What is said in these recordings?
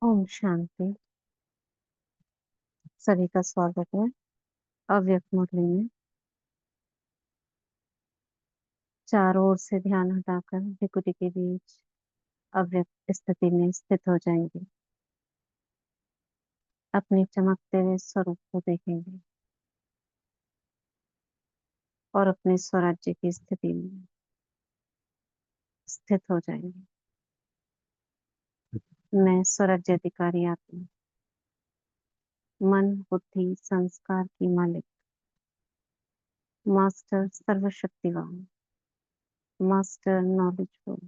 ओम शांति। सभी का स्वागत है अव्यक्त मुरली में। चारों ओर से ध्यान हटाकर भृकुटी के बीच अव्यक्त स्थिति में स्थित हो जाएंगे। अपने चमकते हुए स्वरूप को देखेंगे और अपने स्वराज्य की स्थिति में स्थित हो जाएंगे। मैं स्वराज्य अधिकारी आत्मा, मन बुद्धि संस्कार की मालिक, मास्टर सर्वशक्तिवान, मास्टर नॉलेजफुल,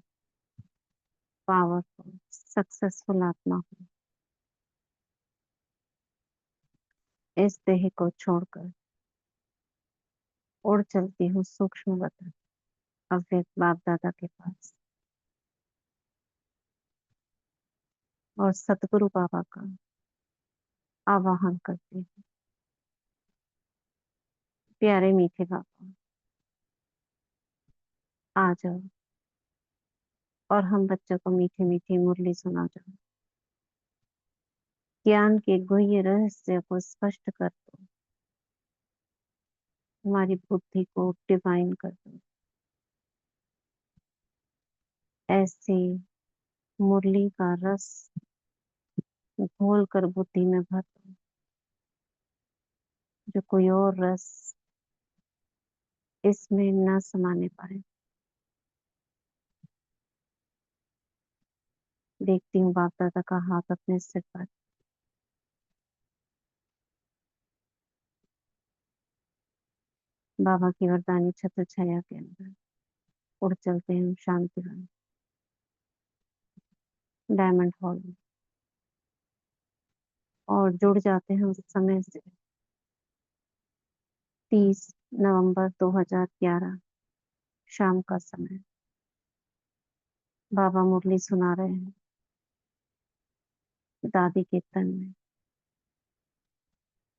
पावरफुल, सक्सेसफुल आत्मा हूँ। इस देह को छोड़कर उड़ चलती हूँ सूक्ष्म वतन अव्यक्त बाप दादा के पास और सतगुरु बाबा का आवाहन करती हूँ। प्यारे मीठे बाबा, आ जाओ और हम बच्चों को मीठी मीठी मुरली सुना जाओ। ज्ञान के गुह्य रहस्य को स्पष्ट कर दो। हमारी बुद्धि को डिवाइन कर दो। ऐसी मुरली का रस घोल कर बुद्धि में भर दो, जो कोई और रस इसमें न समाने पाए। देखती हूँ बाप दादा का हाथ अपने सिर पर। बाबा की वरदानी छत्र छाया के अंदर उड़ चलते हैं शांतिवन डायमंड हॉल में और जुड़ जाते हैं उस समय से। 30 नवंबर 2011 शाम का समय। बाबा मुरली सुना रहे हैं दादी के तन में,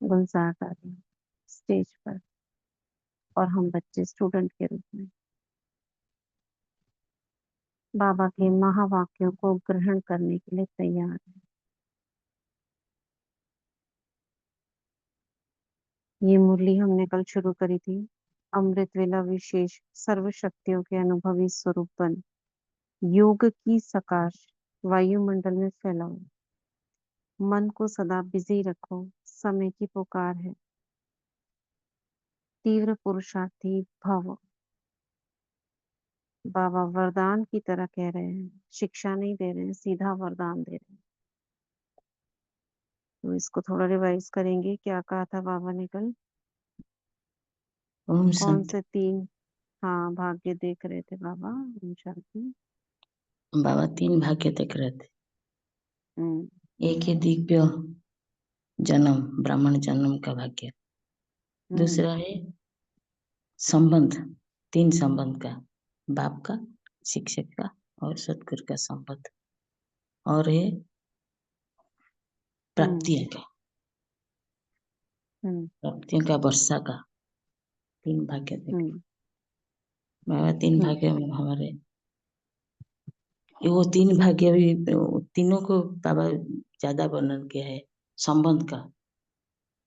गुलजार दादी स्टेज पर और हम बच्चे स्टूडेंट के रूप में बाबा के महावाक्यों को ग्रहण करने के लिए तैयार हैं। ये मुरली हमने कल शुरू करी थी। अमृत वेला विशेष सर्व शक्तियों के अनुभवी स्वरूप बन योग की सकाश वायुमंडल में फैलाओ। मन को सदा बिजी रखो, समय की पुकार है। तीव्र पुरुषार्थी भव। बाबा वरदान की तरह कह रहे हैं, शिक्षा नहीं दे रहे हैं, सीधा वरदान दे रहे हैं। तो इसको थोड़ा रिवाइज करेंगे। क्या कहा था बाबा ने कल? ओम कौन शांति। से 3 हाँ भाग्य देख रहे थे बाबा? ओम शांति। बाबा 3 भाग्य देख रहे थे। हम्म एक है दिव्य जन्म, ब्राह्मण जन्म का भाग्य। हम्म दूसरा है संबंध, 3 संबंध का, बाप का, शिक्षक का और सतगुरु का संबंध। और है हम्म प्राप्तियों का, हम्म प्राप्तियों का वर्षा का। 3 भाग्य देख हम्म बाबा 3 हम्म भाग्य में हमारे वो 3 भाग्य भी तीनों को बाबा ज्यादा वर्णन किया है। संबंध का,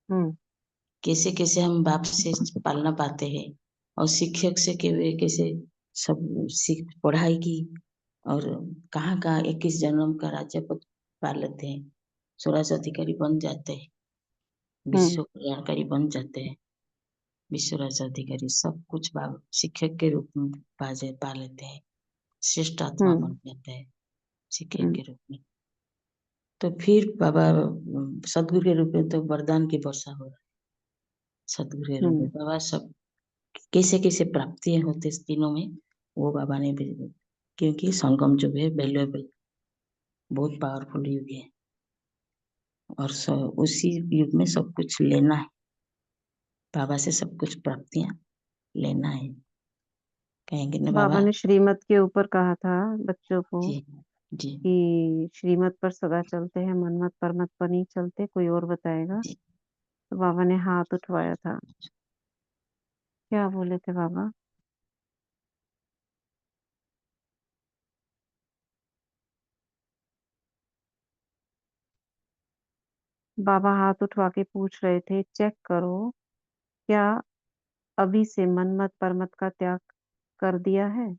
हम्म कैसे कैसे हम बाप से पालना पाते हैं और शिक्षक से कैसे सब सीख पढ़ाई की और कहाँ कहाँ 21 जन्म का राज्य पद पा लेते हैं, स्वराज अधिकारी बन जाते हैं, हम्म विश्व कल्याणकारी बन जाते हैं, विश्व राज अधिकारी सब कुछ बाप शिक्षक के रूप में पा लेते हैं, श्रेष्ठ आत्मा हम्म बन जाते हैं शिक्षक हम्म के रूप में। तो फिर बाबा सदगुरु के रूप में तो वरदान की वर्षा हो रहा है। सदगुरु के रूप में हम्म बाबा सब कैसे कैसे प्राप्तियां होते इस तीनों में वो बाबा ने भी, क्योंकि संगम जो है वैल्यूएबल, बहुत पावरफुल युग है और उसी युग में सब कुछ लेना है, बाबा से सब कुछ प्राप्तियां लेना है, कहेंगे ना बाबा बाबा। ने श्रीमत के ऊपर कहा था बच्चों को जी जी कि श्रीमत पर सदा चलते हैं, मनमत परमत पर नहीं चलते। कोई और बताएगा? जी। तो बाबा ने हाथ उठवाया था। क्या बोले थे बाबा? बाबा हाथ उठवा के पूछ रहे थे, चेक करो क्या अभी से मनमत परमत का त्याग कर दिया है।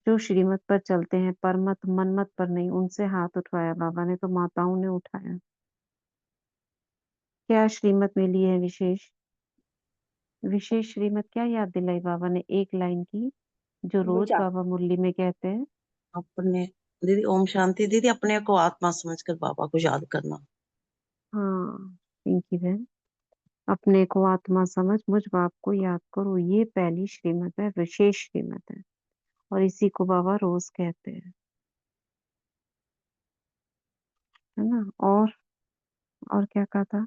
जो श्रीमत पर चलते हैं, परमत मनमत पर नहीं। उनसे हाथ उठवाया बाबा ने, तो माताओं ने उठाया। क्या श्रीमत मिली है विशेष? विशेष श्रीमत क्या याद दिलाई बाबा ने? एक लाइन की, जो रोज मुझे बाबा मुरली में कहते हैं। अपने दीदी, ओम शांति दीदी, अपने को आत्मा समझकर बाबा को याद करना। हाँ पिंकी बहन, अपने को आत्मा समझ मुझ बाप को याद करो, ये पहली श्रीमत है, विशेष श्रीमत है। और इसी को बाबा रोज कहते हैं, है ना। और क्या कहा था?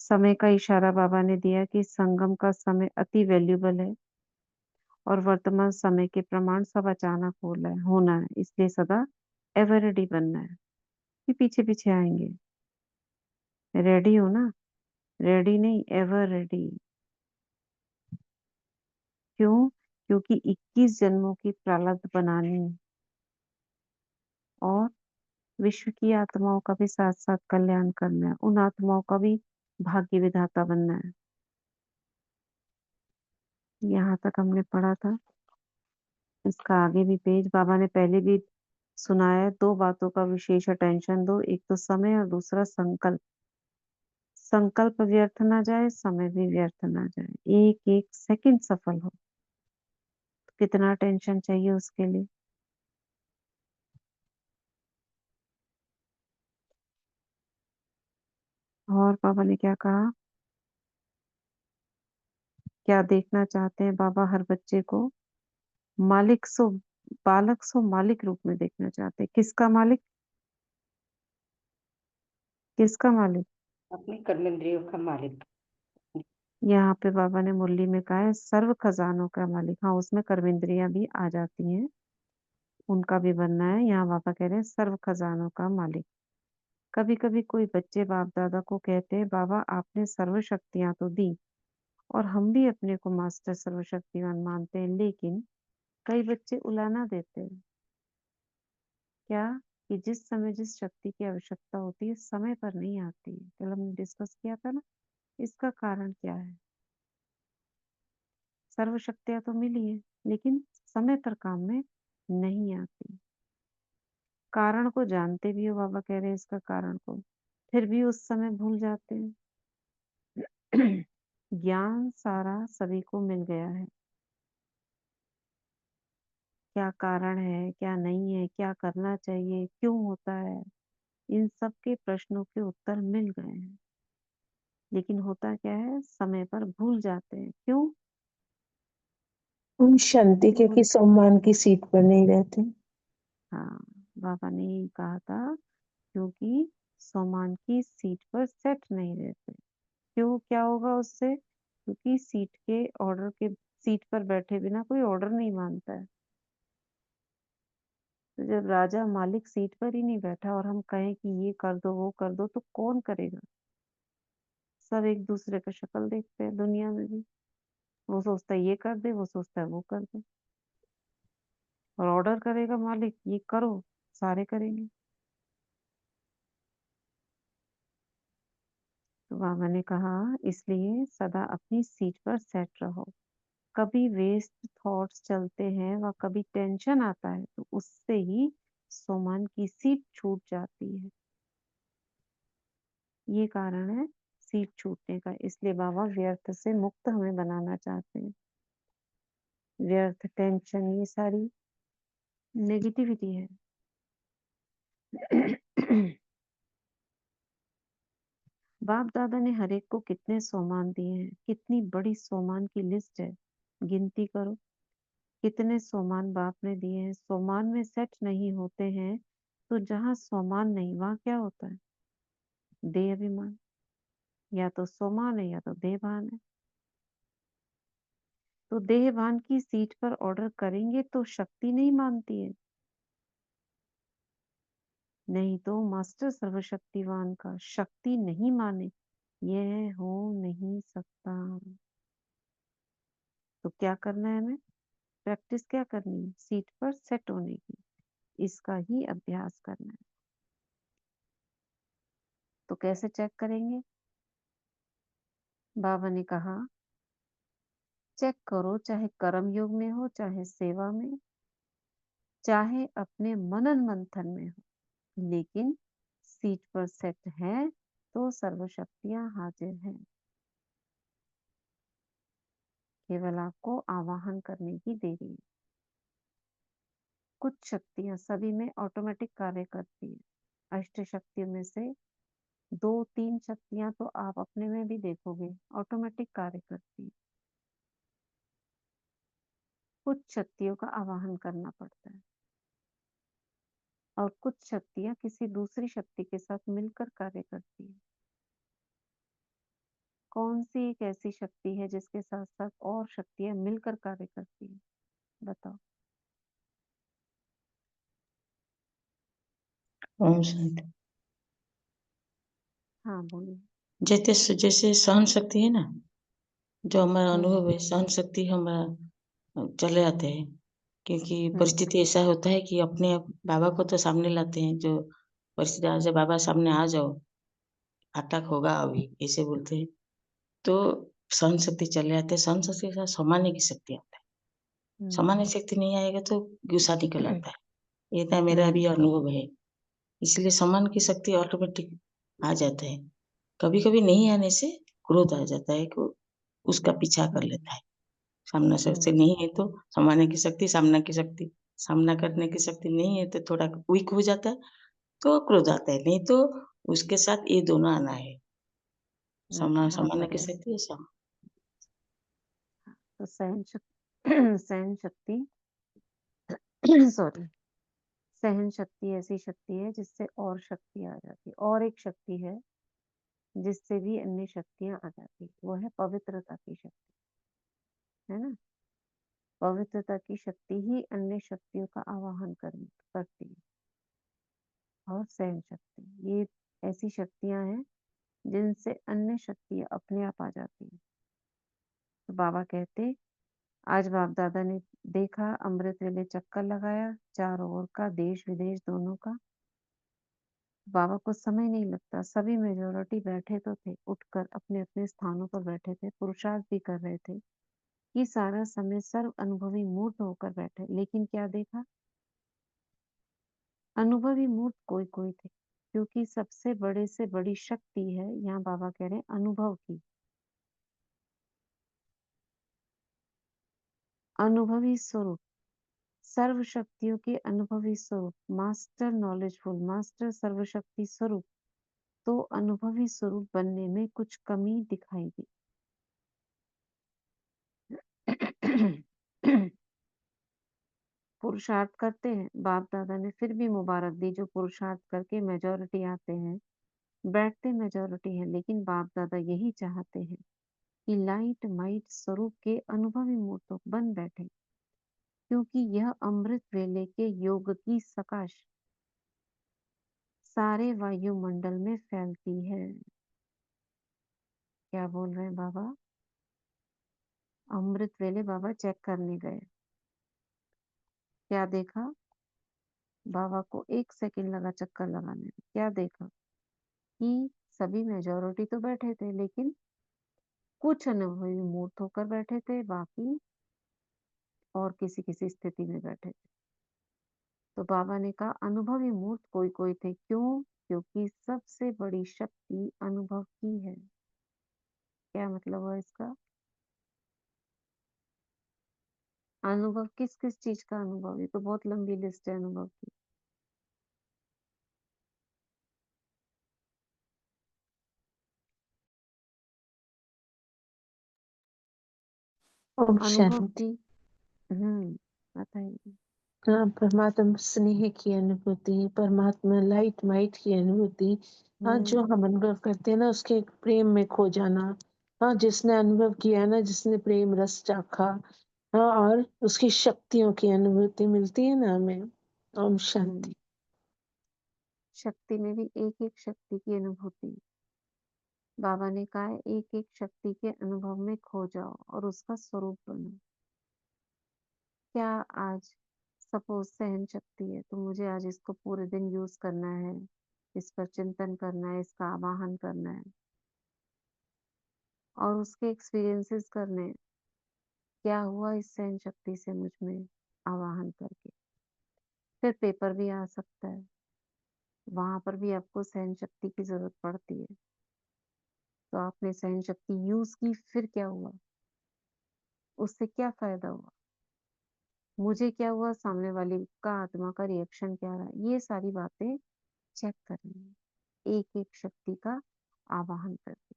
समय का इशारा बाबा ने दिया कि संगम का समय अति वैल्यूबल है, और वर्तमान समय के प्रमाण सब अचानक होना है, इसलिए सदा एवर रेडी बनना है कि पीछे पीछे आएंगे। रेडी हो ना, रेडी नहीं, एवर रेडी। क्यों? क्योंकि 21 जन्मों की प्रारब्ध बनानी है, और विश्व की आत्माओं का भी साथ साथ कल्याण करना है, उन आत्माओं का भी भाग्य विधाता बनना है। यहाँ तक हमने पढ़ा था। इसका आगे भी पेज बाबा ने पहले भी सुनाया है। दो बातों का विशेष अटेंशन दो, एक तो समय और दूसरा संकल्प। संकल्प व्यर्थ ना जाए, समय भी व्यर्थ ना जाए, एक एक सेकंड सफल हो। तो कितना टेंशन चाहिए उसके लिए। और बाबा ने क्या कहा? क्या देखना चाहते हैं बाबा? हर बच्चे को मालिक सो बालक सो मालिक रूप में देखना चाहते हैं। किसका मालिक? किसका मालिक? अपने कर्मेंद्रियों का मालिक। यहाँ पे बाबा ने मुरली में कहा है सर्व खजानों का मालिक। हाँ, उसमें कर्मेंद्रियां भी आ जाती हैं, उनका भी बनना है। यहाँ बाबा कह रहे हैं सर्व खजानों का मालिक। कभी कभी कोई बच्चे बाप दादा को कहते हैं, बाबा आपने सर्व शक्तियां तो दी, और हम भी अपने को मास्टर सर्वशक्तिमान मानते हैं, लेकिन कई बच्चे उलाना देते हैं। क्या? कि जिस समय जिस शक्ति की आवश्यकता होती है, समय पर नहीं आती है। कल हमने डिस्कस किया था ना, इसका कारण क्या है? सर्व शक्तियां तो मिली है, लेकिन समय पर काम में नहीं आती। कारण को जानते भी हो, बाबा कह रहे हैं इसका कारण को, फिर भी उस समय भूल जाते हैं। ज्ञान सारा सभी को मिल गया है। क्या कारण है, क्या नहीं है, क्या करना चाहिए, क्यों होता है, इन सब के प्रश्नों के उत्तर मिल गए हैं। लेकिन होता क्या है, समय पर भूल जाते हैं। क्यों? हम शांति के सम्मान की सीट पर नहीं रहते। हाँ, बाबा ने यही कहा था, क्योंकि सम्मान की सीट पर सेट नहीं रहते। क्यों? क्या होगा उससे? क्योंकि सीट पर बैठे बिना कोई ऑर्डर नहीं मानता है। तो जब राजा मालिक सीट पर ही नहीं बैठा और हम कहें कि ये कर दो वो कर दो, तो कौन करेगा? सब एक दूसरे का शक्ल देखते हैं दुनिया में भी। वो सोचता है ये कर दे, वो सोचता है वो कर दे, और ऑर्डर करेगा मालिक ये करो, सारे करेंगे। तो बाबा ने कहा इसलिए सदा अपनी सीट पर सेट रहो। कभी वेस्ट थॉट्स चलते हैं व कभी टेंशन आता है, तो उससे ही सोमान की सीट छूट जाती है। ये कारण है सीट छूटने का। इसलिए बाबा व्यर्थ से मुक्त हमें बनाना चाहते हैं। व्यर्थ, टेंशन, ये सारी नेगेटिविटी है। बाप दादा ने हर एक को कितने सोमान दिए हैं, कितनी बड़ी सोमान की लिस्ट है, गिनती करो। कितने सोमान बाप ने दिए हैं। सोमान में सेट नहीं होते हैं, तो जहाँ सोमान नहीं वहां क्या होता है? देह अभिमान। या तो सोमान है या तो देहभान है। तो देहभान की सीट पर ऑर्डर करेंगे तो शक्ति नहीं मानती है, नहीं तो मास्टर सर्वशक्तिवान का शक्ति नहीं माने, यह हो नहीं सकता। तो क्या करना है हमें? प्रैक्टिस क्या करनी है? सीट पर सेट होने की, इसका ही अभ्यास करना है। तो कैसे चेक करेंगे? बाबा ने कहा चेक करो, चाहे कर्म योग में हो, चाहे सेवा में, चाहे अपने मनन मंथन में हो, लेकिन सीट पर सेट है तो सर्वशक्तियां हाजिर हैं। केवल आपको आवाहन करने की देरी है। कुछ शक्तियां सभी में ऑटोमेटिक कार्य करती है। अष्ट शक्तियों में से 2-3 शक्तियां तो आप अपने में भी देखोगे ऑटोमेटिक कार्य करती है। कुछ शक्तियों का आवाहन करना पड़ता है और कुछ शक्तियां किसी दूसरी शक्ति के साथ मिलकर कार्य करती है। कौन सी एक ऐसी शक्ति है जिसके साथ साथ और शक्तियां मिलकर कार्य करती है? बताओ। ओम शांति। हाँ बोलिए। जैसे जैसे सहन शक्ति है ना, जो हमारा अनुभव है, हम्म सहन शक्ति हमारा चले आते हैं, क्योंकि हम्म परिस्थिति ऐसा होता है कि अपने बाबा को तो सामने लाते हैं। जो परिस्थिति आ जाए, बाबा सामने आ जाओ, अटैक होगा अभी, ऐसे बोलते हैं, तो सहन शक्ति चले आते हैं। सहन शक्ति के साथ सामान्य की शक्ति आता है। सामान्य शक्ति नहीं आएगा तो गुस्सा निकल आता है। ये तो मेरा भी अनुभव है। इसलिए सामान्य की शक्ति ऑटोमेटिक आ जाता है। कभी कभी नहीं आने से क्रोध आ जाता है कि उसका पीछा कर लेता है। सामना शक्ति नहीं है तो सामान्य की शक्ति, सामना करने की शक्ति नहीं है तो थोड़ा वीक हो जाता है, तो क्रोध आता है। नहीं तो उसके साथ ये दोनों आना है, बहुत सामान्य की बढ़िया। शक्ति तो सहन शक्ति सहन शक्ति सॉरी, सहन शक्ति ऐसी शक्ति है जिससे और शक्ति आ जाती है। और एक शक्ति है जिससे भी अन्य शक्तियां आ जाती है, वो है पवित्रता की शक्ति, है ना। पवित्रता की शक्ति ही अन्य शक्तियों का आवाहन करती है। और सहन शक्ति, ये ऐसी शक्तियां हैं जिनसे अन्य शक्तियां अपने आप आ जाती है। तो बाबा कहते, आज बाप दादा ने देखा, अमृत वेले चक्कर लगाया चारों ओर का, देश विदेश दोनों का। बाबा को समय नहीं लगता। सभी मेजोरिटी बैठे तो थे, उठकर अपने अपने स्थानों पर बैठे थे, पुरुषार्थ भी कर रहे थे कि सारा समय सर्व अनुभवी मूर्त होकर बैठे। लेकिन क्या देखा? अनुभवी मूर्त कोई कोई थे, क्योंकि सबसे बड़े से बड़ी शक्ति है, यहाँ बाबा कह रहे हैं, अनुभव की। अनुभवी स्वरूप, सर्व शक्तियों के अनुभवी स्वरूप, मास्टर नॉलेजफुल, मास्टर सर्वशक्ति स्वरूप। तो अनुभवी स्वरूप बनने में कुछ कमी दिखाई दी। पुरुषार्थ करते हैं, बाप दादा ने फिर भी मुबारक दी जो पुरुषार्थ करके मेजोरिटी आते हैं, बैठते मेजोरिटी है। लेकिन बाप दादा यही चाहते हैं कि लाइट माइट स्वरूप के अनुभवी मूर्तों बन बैठे, क्योंकि यह अमृत वेले के योग की सकाश सारे वायुमंडल में फैलती है। क्या बोल रहे हैं बाबा? अमृत वेले बाबा चेक करने गए, क्या देखा? बाबा को 1 सेकंड लगा चक्कर लगाने में। क्या देखा? कि सभी मेजोरिटी तो बैठे थे, लेकिन कुछ अनुभवी मूर्त होकर बैठे थे, बाकी और किसी किसी स्थिति में बैठे थे। तो बाबा ने कहा अनुभवी मूर्त कोई कोई थे। क्यों? क्योंकि सबसे बड़ी शक्ति अनुभव की है। क्या मतलब है इसका? अनुभव किस किस चीज का अनुभव? ये तो बहुत लंबी लिस्ट है अनुभव की। ओम अनुभव शांति। की बताइए। हाँ, परमात्मा स्नेह की अनुभूति, परमात्मा लाइट माइट की अनुभूति। हाँ, जो हम अनुभव करते हैं ना, उसके प्रेम में खो जाना। हाँ, जिसने अनुभव किया ना, जिसने प्रेम रस चाखा, हाँ, और उसकी शक्तियों की अनुभूति मिलती है ना हमें। ओम शांति। शक्ति में भी एक एक शक्ति की अनुभूति। बाबा ने कहा है एक एक शक्ति के अनुभव में खो जाओ और उसका स्वरूप बनो। क्या आज सपोज सहन शक्ति है तो मुझे आज इसको पूरे दिन यूज करना है, इस पर चिंतन करना है, इसका आवाहन करना है और उसके एक्सपीरियंसेस करने हैं। क्या हुआ इस सहन शक्ति से मुझ में आवाहन करके। फिर पेपर भी आ सकता है, वहां पर भी आपको सहन शक्ति की जरूरत पड़ती है। तो आपने सहन शक्ति यूज की, फिर क्या हुआ, उससे क्या फायदा हुआ, मुझे क्या हुआ, सामने वाले का आत्मा का रिएक्शन क्या रहा, ये सारी बातें चेक करनी है एक एक शक्ति का आवाहन करके।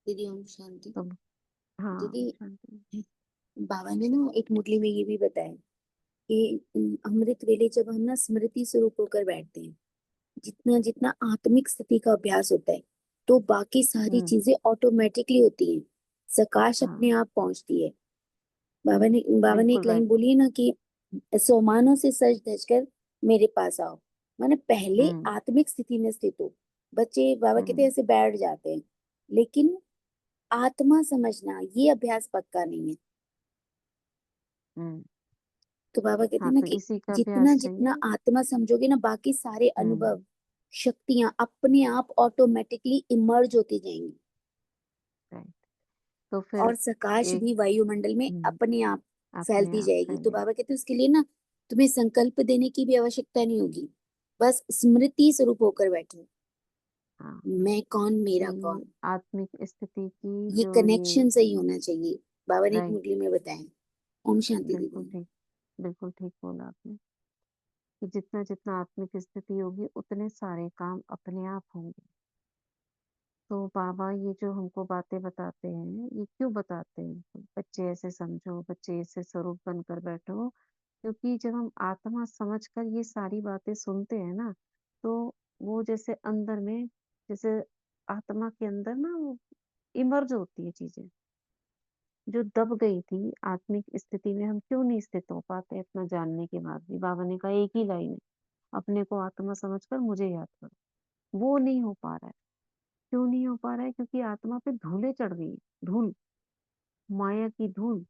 दीदी ओम शांति। तो हाँ दीदी शांति। बाबा ने ना एक मुरली में ये भी बताया कि अमृत वेले जब हम ना स्मृति स्वरूप होकर बैठते हैं, जितना जितना आत्मिक स्थिति का अभ्यास होता है, तो बाकी सारी चीजें ऑटोमेटिकली होती हैं, सकाश अपने हाँ आप पहुंचती है। बाबा ने बिल्कुल एक लाइन राइट। बोली है ना कि सोमानों से सज धज कर मेरे पास आओ। माने पहले हम्म आत्मिक स्थिति में स्थित हो। बच्चे बाबा कहते हैं हम्म ऐसे बैठ जाते हैं, लेकिन आत्मा समझना ये अभ्यास पक्का नहीं है। हम्म। तो बाबा कहते हाँ हैं ना तो कि इसी का जितना अभ्यास जितना चाहिए। आत्मा समझोगे ना, बाकी सारे अनुभव हम्म शक्तियां अपने आप ऑटोमेटिकली इमर्ज होती जाएंगी, राइट। तो फिर और सकाश एक भी वायुमंडल में हम्म, अपने आप अपने फैलती आप जाएगी। तो फैले। बाबा कहते हैं उसके लिए ना तुम्हें संकल्प देने की भी आवश्यकता नहीं होगी, बस स्मृति स्वरूप होकर बैठो। हाँ मैं कौन, मेरा कि कौन, आत्मिक स्थिति की ये जो ये कनेक्शन सही होना चाहिए। बाबा ने एक राइट। मुरली में बताया। ओम शांति बिल्कुल दीदी। ठीक, बिल्कुल ठीक बोला आपने कि जितना जितना आत्मिक स्थिति होगी उतने सारे काम अपने आप होंगे। तो बाबा ये जो हमको बातें बताते हैं, ये क्यों बताते हैं, बच्चे ऐसे समझो, बच्चे ऐसे स्वरूप बनकर बैठो। क्योंकि जब हम आत्मा समझकर ये सारी बातें सुनते हैं ना, तो वो जैसे अंदर में, जैसे आत्मा के अंदर ना वो इमर्ज होती है चीजें जो दब गई थी आत्मिक स्थिति में। हम क्यों नहीं स्थित हो पाते इतना जानने के बाद भी। बाबा ने कहा एक ही लाइन है, अपने को आत्मा समझकर मुझे याद करो। वो नहीं हो पा रहा है। क्यों नहीं हो पा रहा है? क्योंकि आत्मा पे धूले चढ़ गई है। धूल, माया की धूल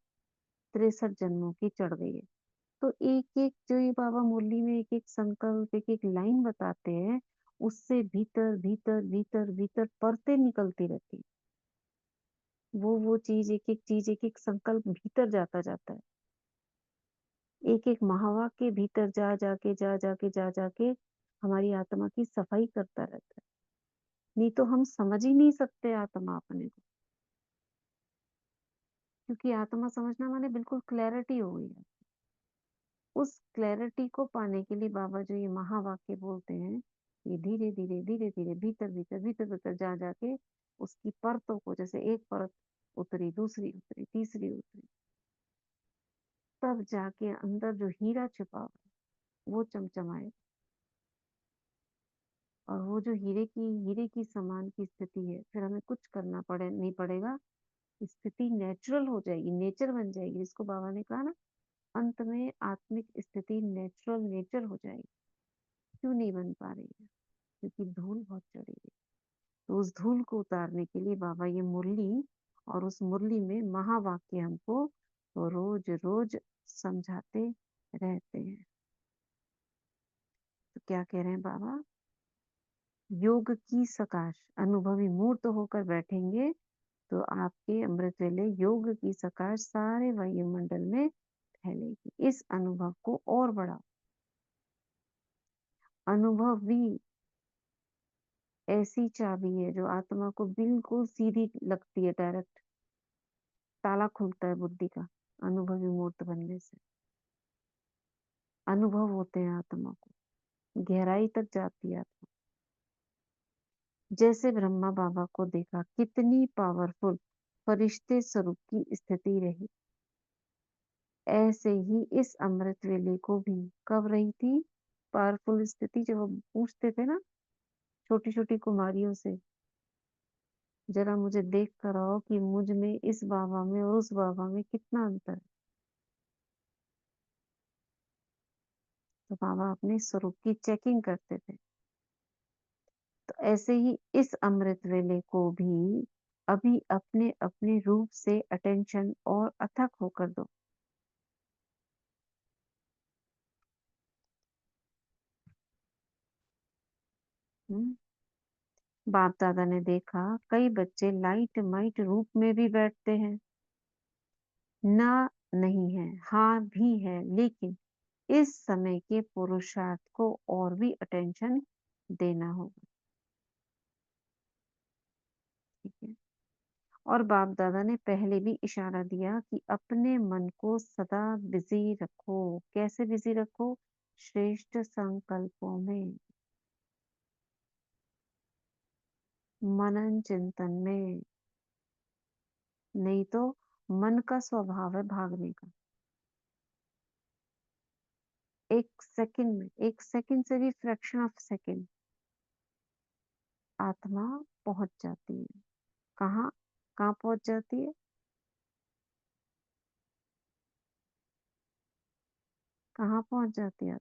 63 जन्मों की चढ़ गई है। तो एक एक जो ये बाबा मुरली में एक एक संकल्प, एक एक लाइन बताते हैं, उससे भीतर भीतर भीतर भीतर परतें निकलती रहती है। वो चीज, एक एक चीज, एक एक संकल्प भीतर जाता जाता है। एक एक महावाक्य भीतर जा जाके जा जाके जा जाके हमारी आत्मा की सफाई करता रहता है। नहीं तो हम समझ ही नहीं सकते आत्मा अपने को। क्योंकि आत्मा समझना माने बिल्कुल क्लैरिटी हो गई है। उस क्लैरिटी को पाने के लिए बाबा जो ये महावाक्य बोलते हैं, ये धीरे धीरे धीरे धीरे भीतर भीतर भीतर भीतर जा जाके उसकी परतों को, जैसे एक परत उतरी, दूसरी उतरी, तीसरी उतरी, तब जाके अंदर जो हीरा छुपा हुआ है वो चमचमाए। और वो जो हीरे की समान की स्थिति है, फिर हमें कुछ करना नहीं पड़ेगा। स्थिति नेचुरल हो जाएगी, नेचर बन जाएगी, जिसको बाबा ने कहा ना, अंत में आत्मिक स्थिति नेचुरल नेचर हो जाएगी। क्यों नहीं बन पा रही है? क्योंकि धूल बहुत चढ़ी है। तो उस धूल को उतारने के लिए बाबा ये मुरली, और उस मुरली में महावाक्य हमको तो रोज रोज समझाते रहते हैं। तो क्या कह रहे हैं बाबा? योग की सकाश, अनुभवी मूर्त होकर बैठेंगे तो आपके अमृत वेले योग की सकाश सारे वायुमंडल में फैलेगी। इस अनुभव को और बढ़ाओ। अनुभव भी ऐसी चाबी है जो आत्मा को बिल्कुल सीधी लगती है, डायरेक्ट ताला खुलता है बुद्धि का अनुभवी मूर्त बनने से। अनुभव होते हैं आत्मा को, गहराई तक जाती है आत्मा। जैसे ब्रह्मा बाबा को देखा, कितनी पावरफुल फरिश्ते स्वरूप की स्थिति रही, ऐसे ही इस अमृत वेले को भी कब रही थी पावरफुल स्थिति? जब वो पूछते थे ना छोटी छोटी कुमारियों से, जरा मुझे देख कर आओ कि मुझ में, इस बाबा में और उस बाबा में कितना अंतर है। तो बाबा अपने स्वरूप की चेकिंग करते थे। तो ऐसे ही इस अमृत वेले को भी अभी अपने अपने रूप से अटेंशन और अथक होकर दो। बाप दादा ने देखा कई बच्चे लाइट माइट रूप में भी बैठते हैं। ना नहीं है, हाँ भी है, लेकिन इस समय के पुरुषार्थ को और भी अटेंशन देना होगा। ठीक है। और बाप दादा ने पहले भी इशारा दिया कि अपने मन को सदा बिजी रखो। कैसे बिजी रखो? श्रेष्ठ संकल्पों में, मनन चिंतन में। नहीं तो मन का स्वभाव है भागने का। एक सेकंड से भी फ्रैक्शन ऑफ सेकंड आत्मा पहुंच जाती है। कहाँ कहाँ पहुंच जाती है? कहाँ पहुंच जाती है?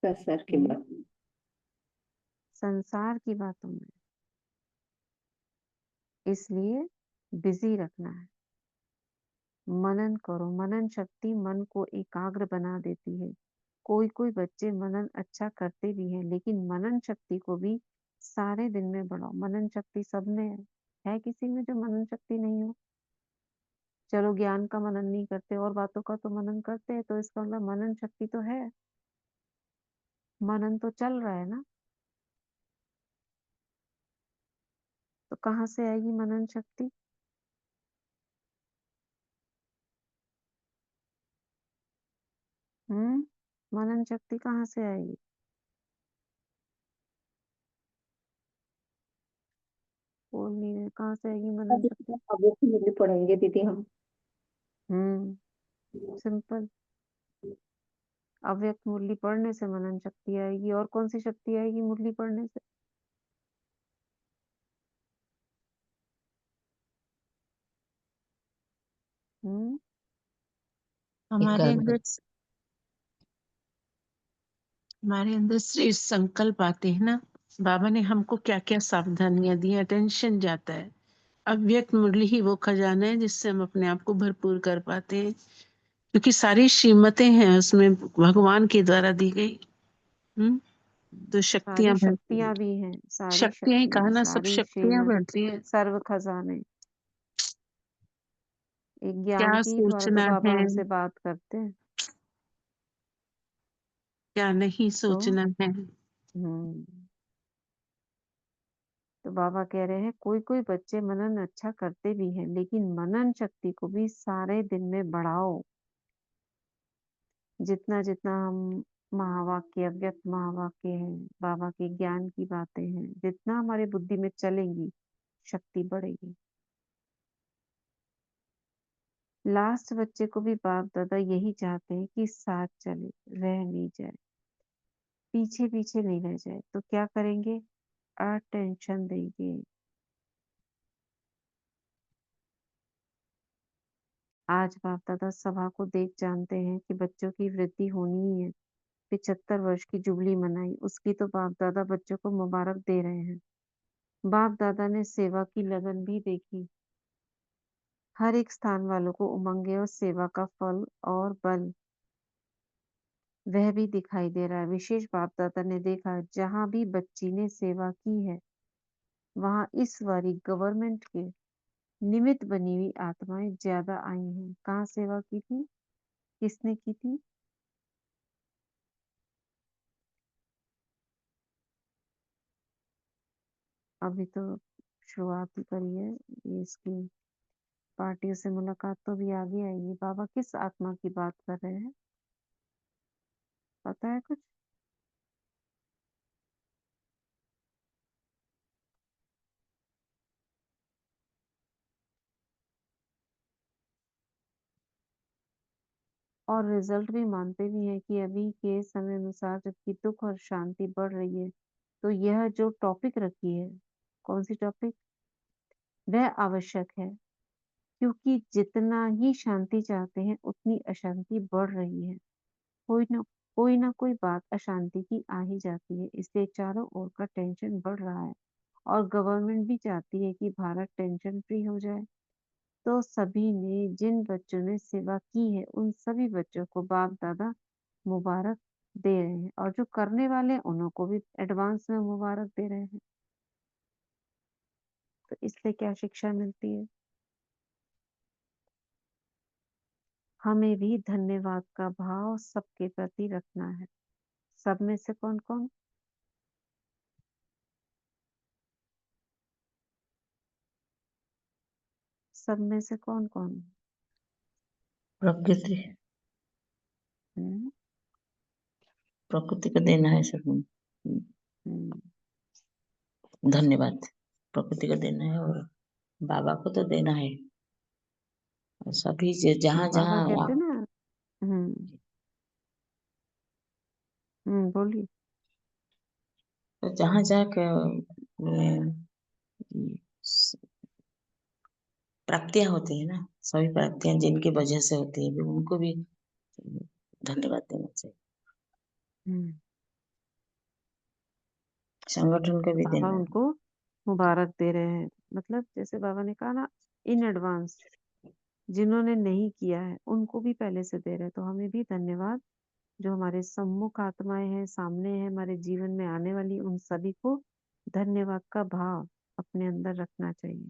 संसार की बात संसार की बातों में। इसलिए बिजी रखना है। मनन करो। मनन शक्ति मन को एकाग्र बना देती है। कोई कोई बच्चे मनन अच्छा करते भी हैं, लेकिन मनन शक्ति को भी सारे दिन में बढ़ाओ। मनन शक्ति सब में है किसी में जो मनन शक्ति नहीं हो? चलो ज्ञान का मनन नहीं करते और बातों का तो मनन करते हैं, तो इसका मतलब मनन शक्ति तो है। मनन तो चल रहा है ना। तो कहाँ से आएगी मनन शक्ति? मनन शक्ति कहाँ से आएगी? बोल नहीं रहे, कहाँ से आएगी मनन शक्ति? अब मुरली पढ़ेंगे दीदी हम। सिंपल। अव्यक्त मुरली पढ़ने से मनन शक्ति आएगी। और कौन सी शक्ति आएगी मुरली पढ़ने से? हम्म हमारे एकाग्र। अंदर हमारे अंदर श्रेष्ठ संकल्प आते हैं ना। बाबा ने हमको क्या क्या सावधानियां दी, अटेंशन जाता है। अव्यक्त मुरली ही वो खजाना है जिससे हम अपने आप को भरपूर कर पाते हैं, क्योंकि सारी श्रीमतें हैं उसमें भगवान के द्वारा दी गई। तो सारी शक्तियां बढ़ती हैं। शक्तियां भी हैं। सारी शक्तियां ही कहा शक्तियां, ना, सब सारी शक्तियां श्रीमत, बढ़ती हैं। सर्व खजाने। एक ज्ञान क्या के ही द्वारा तो सोचना बाबा है, हमसे बात करते हैं। क्या नहीं तो सोचना है। हम्म तो बाबा कह रहे हैं कोई कोई बच्चे मनन अच्छा करते भी हैं, लेकिन मनन शक्ति को भी सारे दिन में बढ़ाओ। जितना जितना हम महावाक्य, अव्यक्त महावाक्य हैं, बाबा के ज्ञान की बातें हैं, जितना हमारी बुद्धि में चलेंगी शक्ति बढ़ेगी। लास्ट बच्चे को भी बाप दादा यही चाहते हैं कि साथ चले, रह नहीं जाए, पीछे पीछे नहीं रह जाए। तो क्या करेंगे? अटेंशन देंगे। आज बाप दादा सभा को देख जानते हैं कि बच्चों की वृद्धि होनी ही है। 75 वर्ष की जुबली मनाई, उसकी तो बाप दादा बच्चों को मुबारक दे रहे हैं। बाप दादा ने सेवा की लगन भी देखी। हर एक स्थान वालों को उमंगे और सेवा का फल और बल वह भी दिखाई दे रहा है। विशेष बाप दादा ने देखा जहां भी बच्ची ने सेवा की है, वहां इस बारी गवर्नमेंट के निमित्त बनी हुई आत्माएं ज्यादा आई हैं। कहाँ सेवा की थी? किसने की थी? अभी तो शुरुआत ही करी है। ये इसकी पार्टियों से मुलाकात तो भी आगे आएगी। बाबा किस आत्मा की बात कर रहे हैं? पता है कुछ? और रिजल्ट भी मानते भी हैं कि अभी के समय अनुसार जबकि दुख और शांति बढ़ रही है, तो यह जो टॉपिक रखी है, कौन सी टॉपिक, वह आवश्यक है। क्योंकि जितना ही शांति चाहते हैं उतनी अशांति बढ़ रही है। कोई ना कोई बात अशांति की आ ही जाती है। इसलिए चारों ओर का टेंशन बढ़ रहा है और गवर्नमेंट भी चाहती है कि भारत टेंशन फ्री हो जाए। तो सभी ने, जिन बच्चों ने सेवा की है उन सभी बच्चों को बाप दादा मुबारक दे रहे हैं, और जो करने वाले हैं उन्हों को भी एडवांस में मुबारक दे रहे हैं। तो इससे क्या शिक्षा मिलती है? हमें भी धन्यवाद का भाव सबके प्रति रखना है। सब में से कौन कौन? सब में से कौन कौन? प्रकृति हम्म, प्रकृति को देना है सब। हम्म, धन्यवाद प्रकृति को देना है और बाबा को तो देना है। और सभी जहाँ बाबा जहाँ कहते ना। बोलिए। तो जहाँ जहाँ प्राप्तियां होती है ना, सभी प्राप्तियां जिनकी वजह से होती है, उनको भी धन्यवाद देना चाहिए। हम्म, संगठन को भी बाबा देना है। उनको मुबारक दे रहे हैं, मतलब जैसे बाबा ने कहा ना, इन एडवांस। जिन्होंने नहीं किया है उनको भी पहले से दे रहे हैं, तो हमें भी धन्यवाद, जो हमारे सम्मुख आत्माएं हैं, सामने है, हमारे जीवन में आने वाली, उन सभी को धन्यवाद का भाव अपने अंदर रखना चाहिए।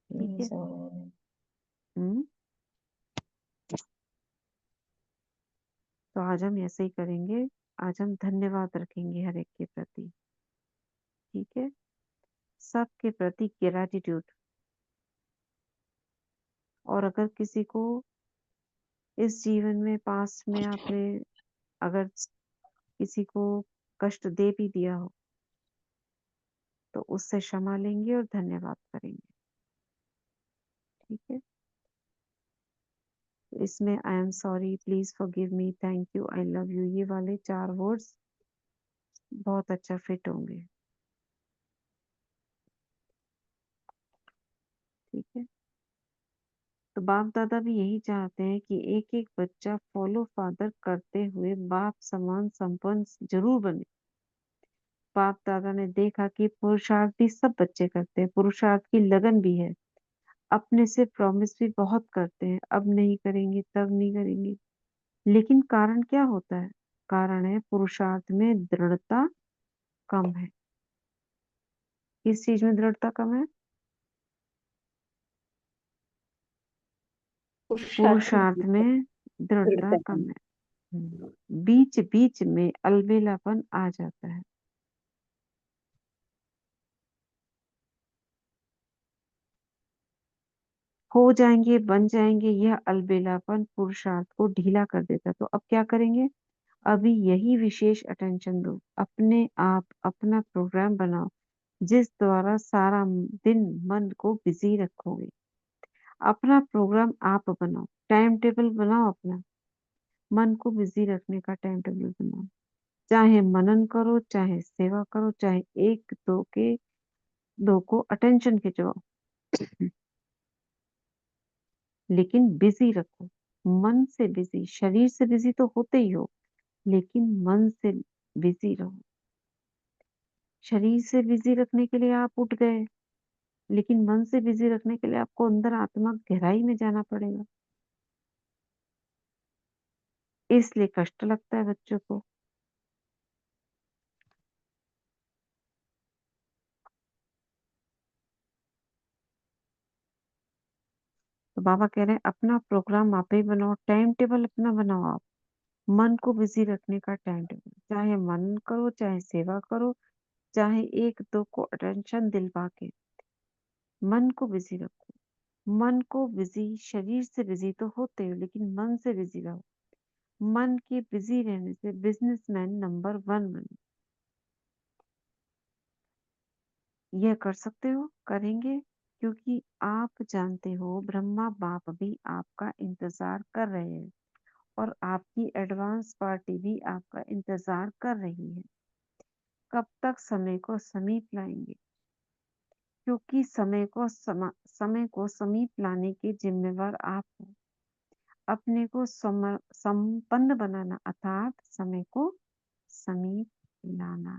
ठीक ये है। सब हम्म तो आज हम ऐसे ही करेंगे। आज हम धन्यवाद रखेंगे हर एक के प्रति। ठीक है। सबके प्रति ग्रैटिट्यूड। और अगर किसी को इस जीवन में, पास्ट में आपने अगर किसी को कष्ट दे भी दिया हो, तो उससे क्षमा लेंगे और धन्यवाद करेंगे। ठीक है। तो इसमें I am sorry, please forgive me, thank you, I love you, ये वाले 4 वर्ड्स बहुत अच्छा फिट होंगे। ठीक है। तो बाप दादा भी यही चाहते हैं कि एक एक बच्चा फॉलो फादर करते हुए बाप समान संपन्न जरूर बने। बाप दादा ने देखा कि पुरुषार्थ भी सब बच्चे करते हैं, पुरुषार्थ की लगन भी है, अपने से प्रॉमिस भी बहुत करते हैं, अब नहीं करेंगे, तब नहीं करेंगे। लेकिन कारण क्या होता है? कारण है पुरुषार्थ में दृढ़ता कम है। किस चीज में दृढ़ता कम है? पुरुषार्थ में दृढ़ता कम है। बीच बीच में अलबेलापन आ जाता है। हो जाएंगे, बन जाएंगे, यह अलबेलापन पुरुषार्थ को ढीला कर देता है। तो अब क्या करेंगे? अभी यही विशेष अटेंशन दो, अपने आप अपना प्रोग्राम बनाओ, जिस द्वारा सारा दिन मन को बिजी रखोगे। अपना प्रोग्राम आप बनाओ, टाइम टेबल बनाओ, अपना मन को बिजी रखने का टाइम टेबल बनाओ। चाहे मनन करो, चाहे सेवा करो, चाहे एक दो को अटेंशन खिंचवाओ, लेकिन बिजी रखो। मन से बिजी, शरीर से बिजी तो होते ही हो, लेकिन मन से बिजी रहो। शरीर से बिजी रखने के लिए आप उठ गए, लेकिन मन से बिजी रखने के लिए आपको अंदर आत्मा गहराई में जाना पड़ेगा। इसलिए कष्ट लगता है बच्चों को। तो बाबा कह रहे हैं अपना प्रोग्राम आप ही बनाओ, टाइम टेबल अपना बनाओ आप। मन को बिजी रखने का टाइम टेबल, चाहे मनन करो, चाहे सेवा करो, चाहे एक दो को अटेंशन दिलवा के मन को बिजी रखो। मन को बिजी, शरीर से बिजी तो होते हो, लेकिन मन से बिजी रहो। मन के बिजी रहने से बिजनेसमैन नंबर 1 बने। यह कर सकते हो, करेंगे, क्योंकि आप जानते हो ब्रह्मा बाप भी आपका इंतजार कर रहे हैं, और आपकी एडवांस पार्टी भी आपका इंतजार कर रही है। कब तक समय को समीप लाएंगे? क्योंकि समय को समीप लाने के जिम्मेवार आप हो। अपने को संपन्न बनाना, अर्थात समय को समीप लाना।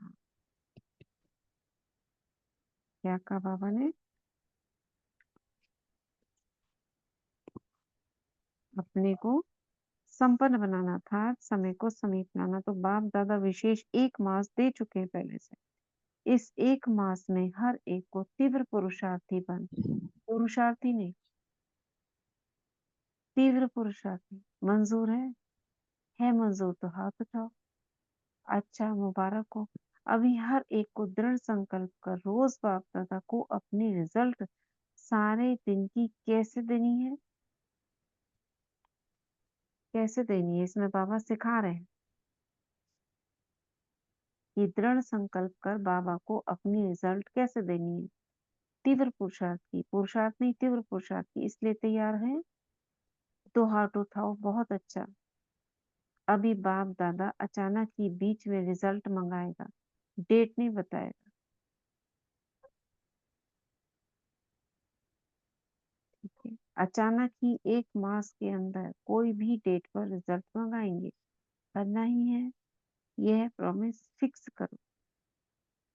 क्या कहा बाबा ने? अपने को संपन्न बनाना था, समय को समीप लाना। तो बाप दादा विशेष 1 मास दे चुके हैं पहले से। इस 1 मास में हर एक को तीव्र पुरुषार्थी नहीं, तीव्र पुरुषार्थी मंजूर है मंजूर तो हाथ उठाओ। अच्छा, मुबारक हो। अभी हर एक को दृढ़ संकल्प कर रोज बाप दादा को अपनी रिजल्ट सारे दिन की कैसे देनी है, इसमें बाबा सिखा रहे हैं कि दृढ़ संकल्प कर बाबा को अपनी रिजल्ट कैसे देनी है। तीव्र पुरुषार्थ की, पुरुषार्थ नहीं तीव्र पुरुषार्थ की। इसलिए तैयार है तो हाथ उठाओ। बहुत अच्छा। अभी बाप दादा अचानक ही बीच में रिजल्ट मंगाएगा, डेट नहीं बताएगा। ठीक है, अचानक ही 1 मास के अंदर कोई भी डेट पर रिजल्ट मंगाएंगे। करना ही है, यह प्रॉमिस फिक्स करो।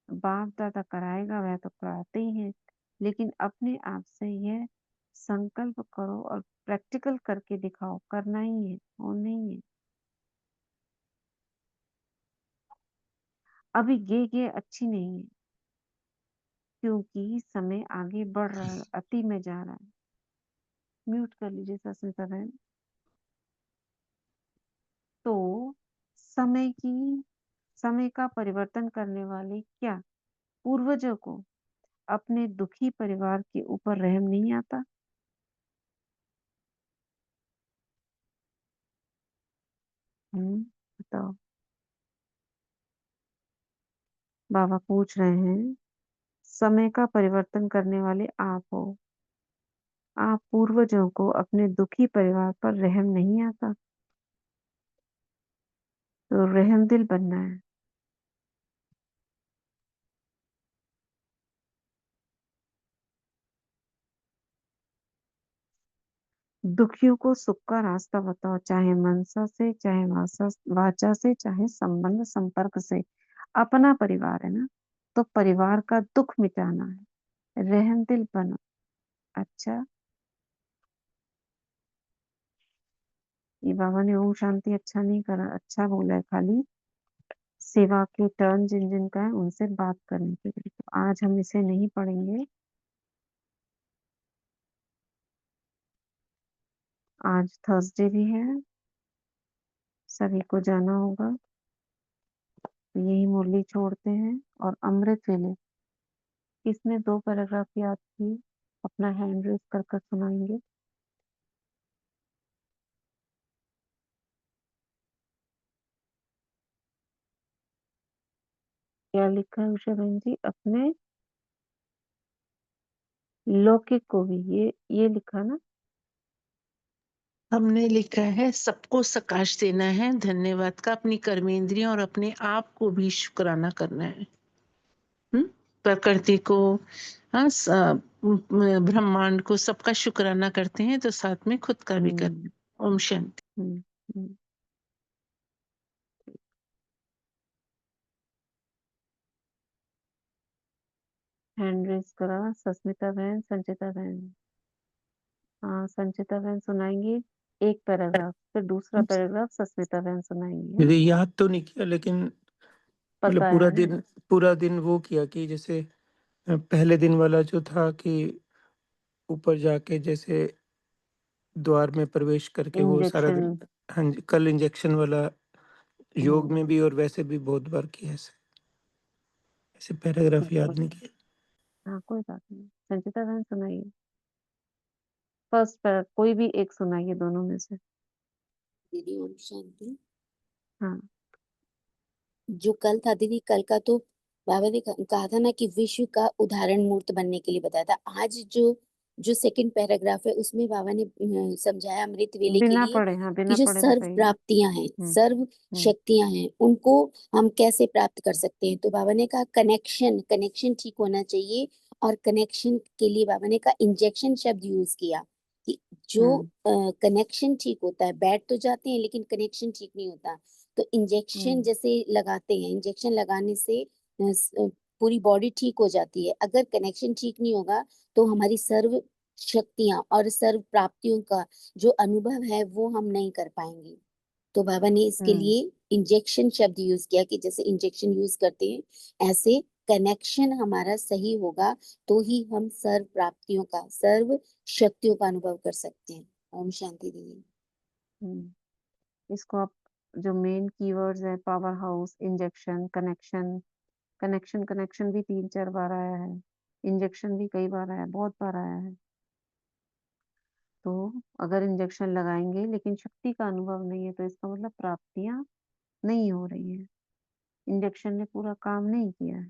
बाप दादा कराएगा, वह तो कराते ही हैं, लेकिन अपने आप से यह संकल्प करो और प्रैक्टिकल करके दिखाओ। करना ही है और नहीं है। अभी ये अच्छी नहीं है, क्योंकि समय आगे बढ़ रहा है, अति में जा रहा है। म्यूट कर लीजिए सस्मिता बहन। तो समय का परिवर्तन करने वाले क्या पूर्वजों को अपने दुखी परिवार के ऊपर रहम नहीं आता? बताओ। बाबा पूछ रहे हैं, समय का परिवर्तन करने वाले आप हो, आप पूर्वजों को अपने दुखी परिवार पर रहम नहीं आता? तो रहम दिल बनना है। दुखियों को सुख का रास्ता बताओ, चाहे मनसा से, चाहे वाचा से, चाहे संबंध संपर्क से। अपना परिवार है ना, तो परिवार का दुख मिटाना है, रहम दिल बनो। अच्छा, ये बाबा ने ओम शांति अच्छा नहीं करा, अच्छा बोला है, खाली सेवा के टर्न जिन जिन का है उनसे बात करने के लिए। तो आज हम इसे नहीं पढ़ेंगे, आज थर्सडे भी है, सभी को जाना होगा। तो यही मुरली छोड़ते हैं और अमृत वेले किसने 2 पैराग्राफ याद किए, अपना हैंड रेज कर कर सुनाएंगे। क्या लिखा है उषा बहन जी? अपने लौकिक को भी ये लिखा ना? हमने लिखा है सबको सकाश देना है, धन्यवाद का, अपनी कर्मेंद्रियों और अपने आप को भी शुक्राना करना है। प्रकृति को, हाँ, ब्रह्मांड को, सबका शुक्राना करते हैं तो साथ में खुद का भी करते हैं। ओम शांति। हम्म, हम्म। हैंड रेज करा सस्मिता बहन, संचिता बहन। हाँ, संचिता बहन सुनाएंगी एक पैराग्राफ, फिर दूसरा पैराग्राफ सस्मिता बहन सुनाएंगी, है ना? मुझे याद तो नहीं किया, लेकिन मतलब पता पूरा है ना? पूरा दिन वो किया कि जैसे पहले दिन वाला जो था कि ऊपर जाके जैसे द्वार में प्रवेश करके वो सारा दिन। इंजेक्शन। हाँ जी, कल इंजेक्शन वाला योग में भी और वैसे भी बहुत बार किया ऐसे। ऐसे पैराग्राफ याद नहीं किया। हाँ, कोई बात नहीं। संचिता बहन सुनाइए फर्स्ट पैरा, कोई भी एक सुनाइए दोनों में से। दीदी ओम शांति। हाँ, जो कल था दीदी, कल का तो बाबा ने कहा था ना कि विश्व का उदाहरण मूर्त बनने के लिए बताया था। आज जो सेकंड पैराग्राफ है उसमें बाबा ने समझाया अमृत वेले के बिना लिए पढ़े, हाँ कि बिना जो पढ़े सर्व बताइए। प्राप्तियां हैं, सर्व शक्तियां हैं, उनको हम कैसे प्राप्त कर सकते हैं। तो बाबा ने कहा कनेक्शन ठीक होना चाहिए, और कनेक्शन के लिए बाबा ने कहा इंजेक्शन शब्द यूज किया कि जो कनेक्शन ठीक होता है, बैठ तो जाते हैं लेकिन कनेक्शन ठीक नहीं होता। तो इंजेक्शन जैसे लगाते हैं, इंजेक्शन लगाने से पूरी बॉडी ठीक हो जाती है। अगर कनेक्शन ठीक नहीं होगा तो हमारी सर्व शक्तियां और सर्व प्राप्तियों का जो अनुभव है वो हम नहीं कर पाएंगे। तो बाबा ने इसके लिए इंजेक्शन शब्द यूज किया कि जैसे इंजेक्शन यूज करते हैं ऐसे कनेक्शन हमारा सही होगा तो ही हम सर्व प्राप्तियों का, सर्व शक्तियों का अनुभव कर सकते हैं। ओम शांति दीदी। इसको आप जो मेन कीवर्ड्स है, power house, injection, connection, connection भी 3-4 बार आया है, इंजेक्शन भी कई बार आया, बहुत बार आया है। तो अगर इंजेक्शन लगाएंगे लेकिन शक्ति का अनुभव नहीं है तो इसका मतलब प्राप्तियां नहीं हो रही है, इंजेक्शन ने पूरा काम नहीं किया है।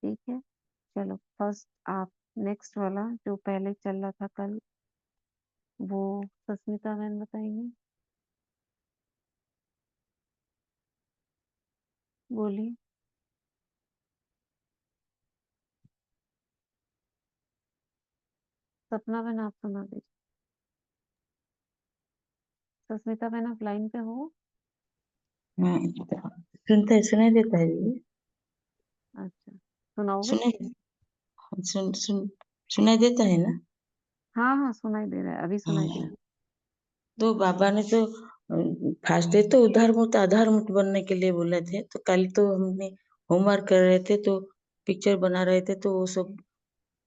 ठीक है, चलो फर्स्ट आप नेक्स्ट वाला जो पहले चल रहा था कल, वो सस्मिता बहन बताएंगे। बोलिए। सपना बहन आप सुना दीजिए। सस्मिता बहन आप लाइन पे हो? सुनता है, सुनाई देता है दीदी? अच्छा, सुनाओगे? सुनाई देता है ना? हाँ हाँ सुनाई दे रहा है, अभी सुनाई दे रहा है। तो बाबा ने तो फर्स्ट डे तो उधार मुक्त आधार मुक्त बनने के लिए बोले थे, तो कल तो हमने होमवर्क कर रहे थे तो पिक्चर बना रहे थे, तो वो सब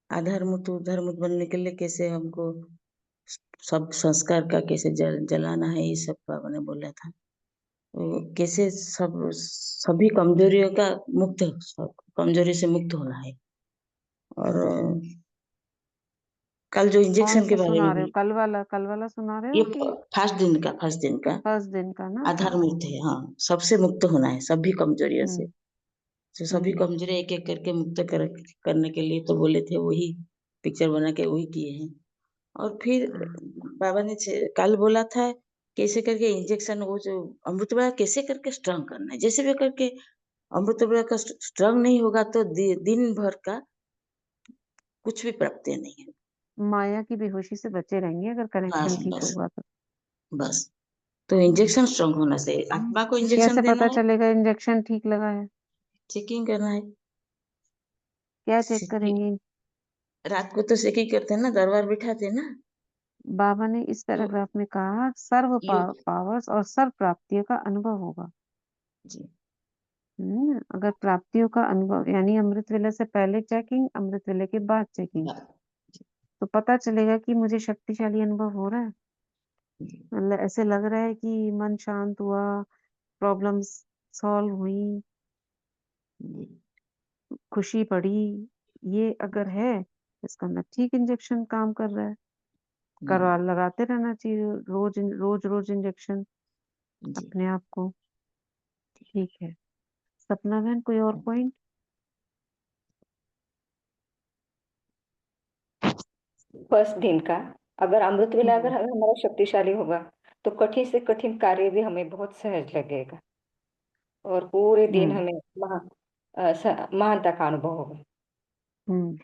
आधार मुक्त उधार मुक्त बनने के लिए कैसे हमको सब संस्कार का कैसे जलाना है, ये सब बाबा ने बोला था। तो कैसे सभी कमजोरियों का मुक्त, सब कमजोरी से मुक्त होना है। और कल जो कौन इंजेक्शन के सा बारे सुना में रहे हो? कल वाला सुना रहे ये हो कि फर्स्ट दिन का फर्स्ट दिन का ना? आधार हाँ। मुक्त है। हाँ, सबसे मुक्त होना है सभी कमजोरियों से। हम्म तो सभी कमजोरी एक एक करके मुक्त करने के लिए तो बोले थे, वही पिक्चर बना के वही किए हैं। और फिर बाबा ने कल बोला था कैसे करके इंजेक्शन, वो जो अमृत वेला कैसे करके स्ट्रांग करना है, जैसे भी करके अमृत वेला का स्ट्रांग नहीं होगा तो दिन भर का कुछ भी प्राप्ति नहीं है। माया की बेहोशी से बचे रहेंगे अगर बस कनेक्शन ठीक बस होगा तो। बस, तो इंजेक्शन स्ट्रांग होना चाहिए, आत्मा को इंजेक्शन कैसे देना पता है, चलेगा इंजेक्शन ठीक लगा है? चेकिंग करना है। क्या चेक करेंगे? रात को तो चेकिंग करते हैं ना, दरबार बिठाते हैं ना। बाबा ने इस तो पैराग्राफ में कहा सर्व योग पावर्स और सर्व प्राप्तियों का अनुभव होगा। जी अगर प्राप्तियों का अनुभव यानी अमृत वेला से पहले चेकिंग, अमृत वेले के बाद चेकिंग, तो पता चलेगा कि मुझे शक्तिशाली अनुभव हो रहा है। मतलब ऐसे लग रहा है कि मन शांत हुआ, प्रॉब्लम्स सॉल्व हुई, खुशी पड़ी, ये अगर है इसका मतलब ठीक इंजेक्शन काम कर रहा है। करवा लगाते रहना चाहिए रोज इंजेक्शन जी। अपने आप को। ठीक है, सपना बहन कोई और पॉइंट? फर्स्ट दिन का, अगर अमृत वेला अगर हमारा शक्तिशाली होगा तो कठिन से कठिन कार्य भी हमें बहुत सहज लगेगा और पूरे दिन हमें महानता का अनुभव होगा। हम्म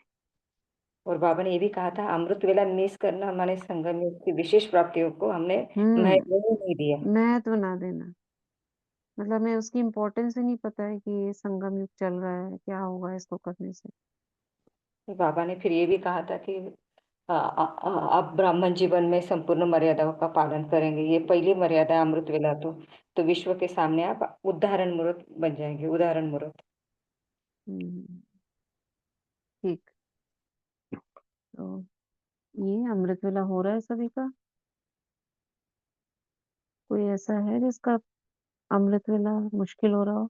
और बाबा ने ये भी कहा था अमृत वेला मिस करना हमारे संगम में की विशेष प्राप्तियों को हमने महत्व ही नहीं दिया। महत्व ना देना, मतलब हमें उसकी इम्पोर्टेंस ही नहीं पता है कि ये संगम युग चल रहा है, क्या होगा इसको करने से। तो बाबा ने फिर ये भी कहा था कि आप ब्राह्मण जीवन में संपूर्ण मर्यादाओं का पालन करेंगे, ये पहली मर्यादा है अमृत वेला। तो विश्व के सामने आप उदाहरण मूर्त बन जाएंगे, उदाहरण मूर्त। हम्म, ठीक। तो ये अमृत वेला हो रहा है सभी का? कोई ऐसा है जिसका अमृत वेला मुश्किल हो रहा हो?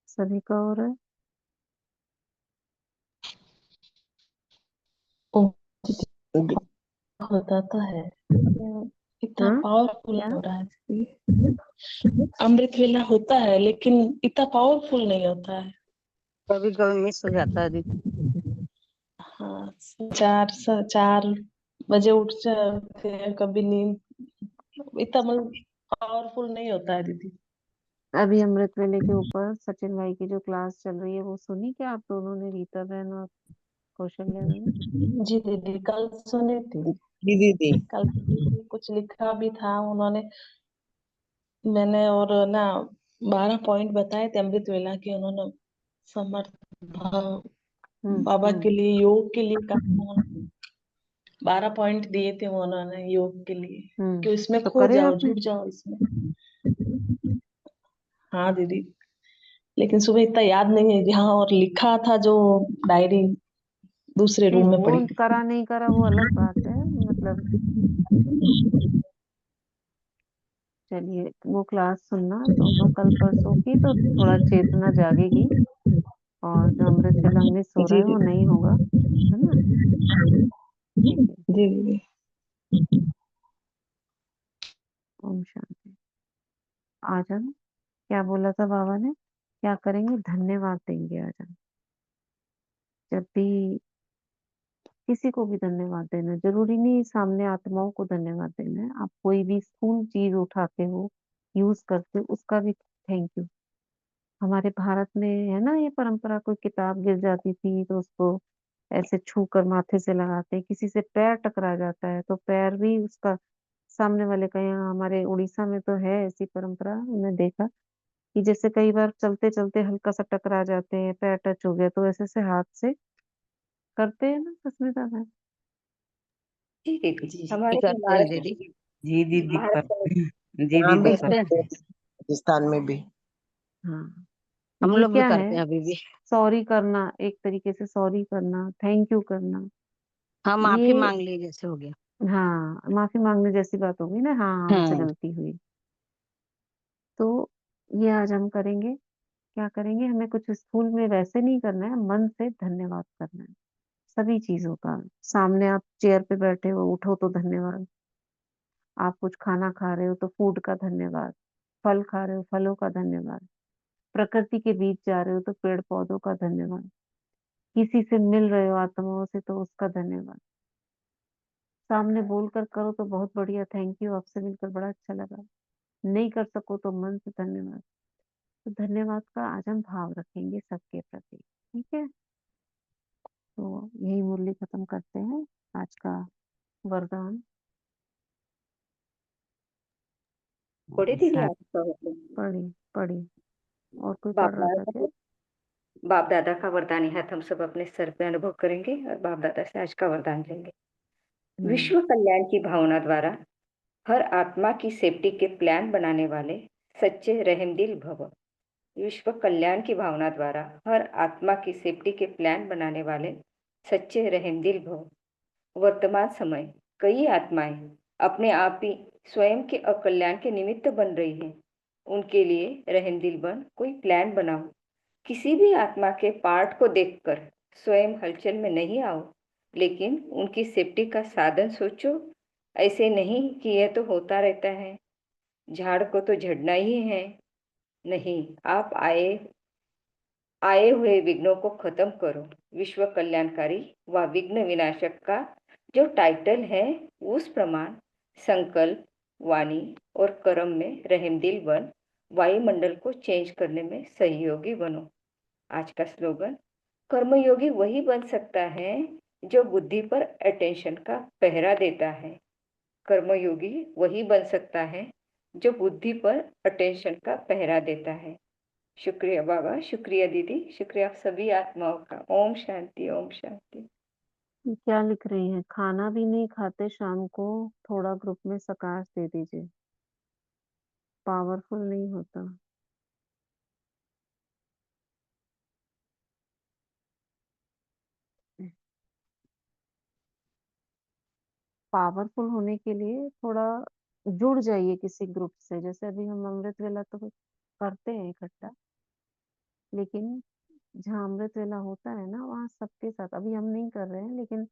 सभी का हो रहा है? होता तो है, इतना हाँ पावरफुल क्या? हो रहा है दीदी। अमृत वेला होता है लेकिन इतना पावरफुल नहीं होता है। कभी कभी मिस हो जाता है दीदी। हाँ, 4 बजे उठ जाते हैं, कभी नींद इतना मतलब पावरफुल नहीं होता है दीदी। अभी अमृत वेले के ऊपर सचिन भाई की जो क्लास चल रही है वो सुनी क्या आप दोनों ने, रीता बहन और कौशल्या बहन? जी दीदी, कल सुनी थी। जी दीदी। कल कुछ लिखा भी था उन्होंने, मैंने और ना 12 पॉइंट बताए थे अमृत वेला के, उन्होंने समर्थ भाव बाबा के लिए, योग के लिए कहा। 12 पॉइंट दिए थे वो उन्होंने योग के लिए, कि इसमें तो खो करे जाओ, आपने? जुड़ जाओ इसमें। हाँ दीदी, लेकिन सुबह इतना याद नहीं है कि हाँ, और लिखा था जो डायरी दूसरे नहीं, रूम में वो पड़ी थी। करा नहीं करा वो अलग बात है, मतलब चलिए वो क्लास सुनना दोनों कल परसों की, तो थोड़ा चेतना जागेगी, और जो अमृत वेला मिस हो रहा जी है वो नहीं होगा, है ना? ठीक है। जी दीदी। ओम शांति। आज हम क्या बोला था बाबा ने, क्या करेंगे? धन्यवाद देंगे आज हम। जब भी किसी को भी धन्यवाद देना, जरूरी नहीं सामने आत्माओं को धन्यवाद देना है, आप कोई भी स्थूल चीज उठाते हो, यूज करते हो, उसका भी थैंक यू। हमारे भारत में है ना ये परंपरा, कोई किताब गिर जाती थी तो उसको ऐसे छू कर माथे से लगाते हैं, किसी से पैर टकरा जाता है तो पैर भी उसका सामने वाले का, यहाँ हमारे उड़ीसा में तो है ऐसी परंपरा, मैंने देखा कि जैसे कई बार चलते चलते हल्का सा टकरा जाते हैं, पैर टच हो गया, तो ऐसे से हाथ से करते हैं ना सस्मिता मैम? जी दीदी, जी हमारे करते हैं दीदी। जी दीदी महाराष्ट्र में करते हैं, जी हम भी दीदी करते हैं, करते हैं, राजस्थान में भी। हाँ, हम ये लोग भी क्या करते है? हैं अभी भी। सॉरी करना, एक तरीके से सॉरी करना, थैंक यू करना, हाँ, माफी ये मांग ली जैसे हो गया। हाँ माफी मांगने जैसी बात होगी ना, हाँ हमसे हाँ, गलती हुई। तो ये आज हम करेंगे, क्या करेंगे? हमें कुछ स्थूल में वैसे नहीं करना है, मन से धन्यवाद करना है सभी चीजों का। सामने आप चेयर पे बैठे हो, उठो तो धन्यवाद। आप कुछ खाना खा रहे हो तो फूड का धन्यवाद। फल खा रहे हो, फलों का धन्यवाद। प्रकृति के बीच जा रहे हो तो पेड़ पौधों का धन्यवाद। किसी से मिल रहे हो आत्माओं से तो उसका धन्यवाद। सामने बोलकर करो तो बहुत बढ़िया, थैंक यू, आपसे मिलकर बड़ा अच्छा लगा। नहीं कर सको तो मन से धन्यवाद। तो धन्यवाद का आज हम भाव रखेंगे सबके प्रति, ठीक है? तो यही मुरली खत्म करते हैं, आज का वरदान। पढ़े दीदी शायद आपका वरदान? पढ़ी पढ़ी। और कोई बाप पढ़ रहा था क्या? बाप दादा का वरदान है, हम सब अपने सर पे अनुभव करेंगे और बाप दादा से आज का वरदान लेंगे। विश्व कल्याण की भावना द्वारा हर आत्मा की सेफ्टी के प्लान बनाने वाले सच्चे रहमदिल भव। विश्व कल्याण की भावना द्वारा हर आत्मा की सेफ्टी के प्लान बनाने वाले सच्चे रहमदिल भव। वर्तमान समय कई आत्माएं अपने आप ही स्वयं के अकल्याण के निमित्त बन रही हैं। उनके लिए रहमदिल बन कोई प्लान बनाओ। किसी भी आत्मा के पार्ट को देखकर स्वयं हलचल में नहीं आओ, लेकिन उनकी सेफ्टी का साधन सोचो। ऐसे नहीं कि यह तो होता रहता है, झाड़ को तो झड़ना ही है। नहीं, आप आए हुए विघ्नों को खत्म करो। विश्व कल्याणकारी व विघ्न विनाशक का जो टाइटल है, उस प्रमाण संकल्प, वाणी और कर्म में रहमदिल बन वायुमंडल को चेंज करने में सहयोगी बनो। आज का स्लोगन, कर्मयोगी वही बन सकता है जो बुद्धि पर अटेंशन का पहरा देता है। कर्मयोगी वही बन सकता है जो बुद्धि पर अटेंशन का पहरा देता है। शुक्रिया बाबा, शुक्रिया दीदी, शुक्रिया सभी आत्माओं का। ओम शांति, ओम शांति। क्या लिख रही हैं? खाना भी नहीं खाते शाम को, थोड़ा ग्रुप में सकाश दे दीजिए, पावरफुल नहीं होता। पावरफुल होने के लिए थोड़ा जुड़ जाइए किसी ग्रुप से, जैसे अभी हम अमृत वेला तो करते हैं इकट्ठा, लेकिन जहाँ अमृत वेला होता है ना, वहाँ सबके साथ, अभी हम नहीं कर रहे हैं, लेकिन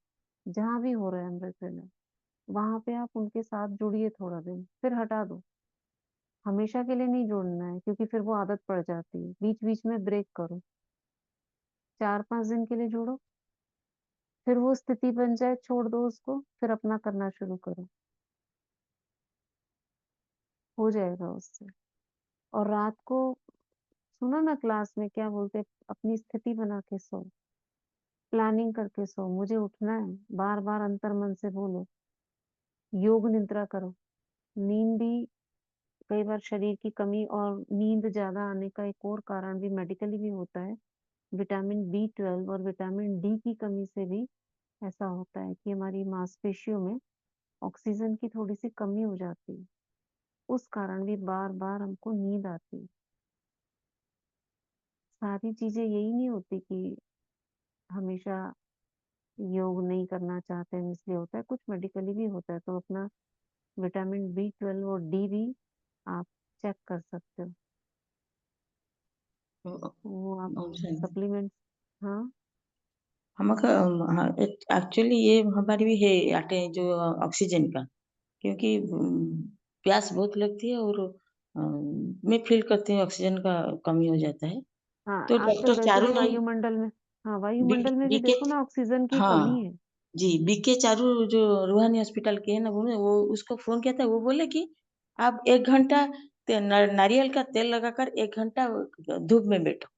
जहाँ भी हो रहा है अमृत वेला, वहां पे आप उनके साथ जुड़िए थोड़ा दिन, फिर हटा दो। हमेशा के लिए नहीं जुड़ना है, क्योंकि फिर वो आदत पड़ जाती है। बीच बीच में ब्रेक करो, 4-5 दिन के लिए जुड़ो, फिर वो स्थिति बन जाए छोड़ दो उसको, फिर अपना करना शुरू करो, हो जाएगा उससे। और रात को सुनो ना क्लास में क्या बोलते हैं, अपनी स्थिति बना के सो, प्लानिंग करके सो, मुझे उठना है, बार बार अंतर मन से बोलो। योग निद्रा करो, नींद भी कई बार शरीर की कमी और नींद ज्यादा आने का एक और कारण भी मेडिकली भी होता है। विटामिन B12 और विटामिन डी की कमी से भी ऐसा होता है कि हमारी मांसपेशियों में ऑक्सीजन की थोड़ी सी कमी हो जाती है। उस कारण भी बार बार हमको नींद आती है। सारी चीजें यही नहीं होती कि हमेशा योग नहीं करना चाहते हैं इसलिए होता है, कुछ मेडिकली भी होता है। तो अपना विटामिन B12 और डी भी आप चेक कर सकते हो। वो आप ओम शांति। सप्लीमेंट। हाँ हमका एक्चुअली ये हमारी भी है आटे जो ऑक्सीजन का, क्योंकि प्यास बहुत लगती है और मैं फील करती हूँ ऑक्सीजन का कमी हो जाता है। हाँ, तो आजकल डॉक्टर वैसे चारू भी ने वायुमंडल में, हाँ वायुमंडल में भी बीके, देखो ना ऑक्सीजन की कमी हाँ है। जी, बीके चारू जो रूहानी हॉस्पिटल के है ना, वो उसको फोन किया था। वो बोले कि आप 1 घंटा नारियल का तेल लगाकर 1 घंटा धूप में बैठो,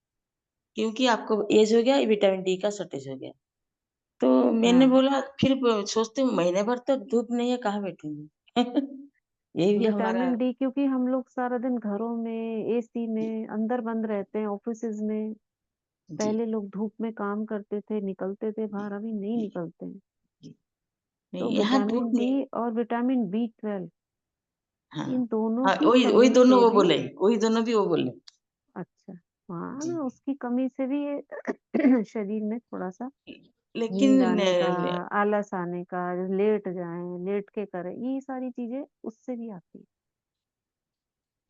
क्योंकि आपको एज हो गया, विटामिन डी का शॉर्टेज हो गया। तो मैंने हाँ बोला, फिर सोचती हूँ महीने भर तो धूप नहीं है, कहाँ बैठूंगी। यही भी हमारा विटामिन डी, क्योंकि हम लोग सारा दिन घरों में एसी में अंदर बंद रहते हैं, ऑफिसेज में। जी पहले लोग धूप में काम करते थे, निकलते थे बाहर, अभी नहीं जी निकलते हैं। जी। तो नहीं, यहाँ धूप विटामिन डी नहीं। और विटामिन B12 हाँ इन दोनों हाँ, की वही वही कमी दोनों से वो भी, बोले, वही दोनों भी वो बोले। अच्छा, हाँ जी, ना, उसकी कमी से भी ये शरीर में थोड़ा सा लेकिन नींद आने का, आलस आने का, लेट जाएं, लेट के करें, ये सारी चीजें उससे भी आती है।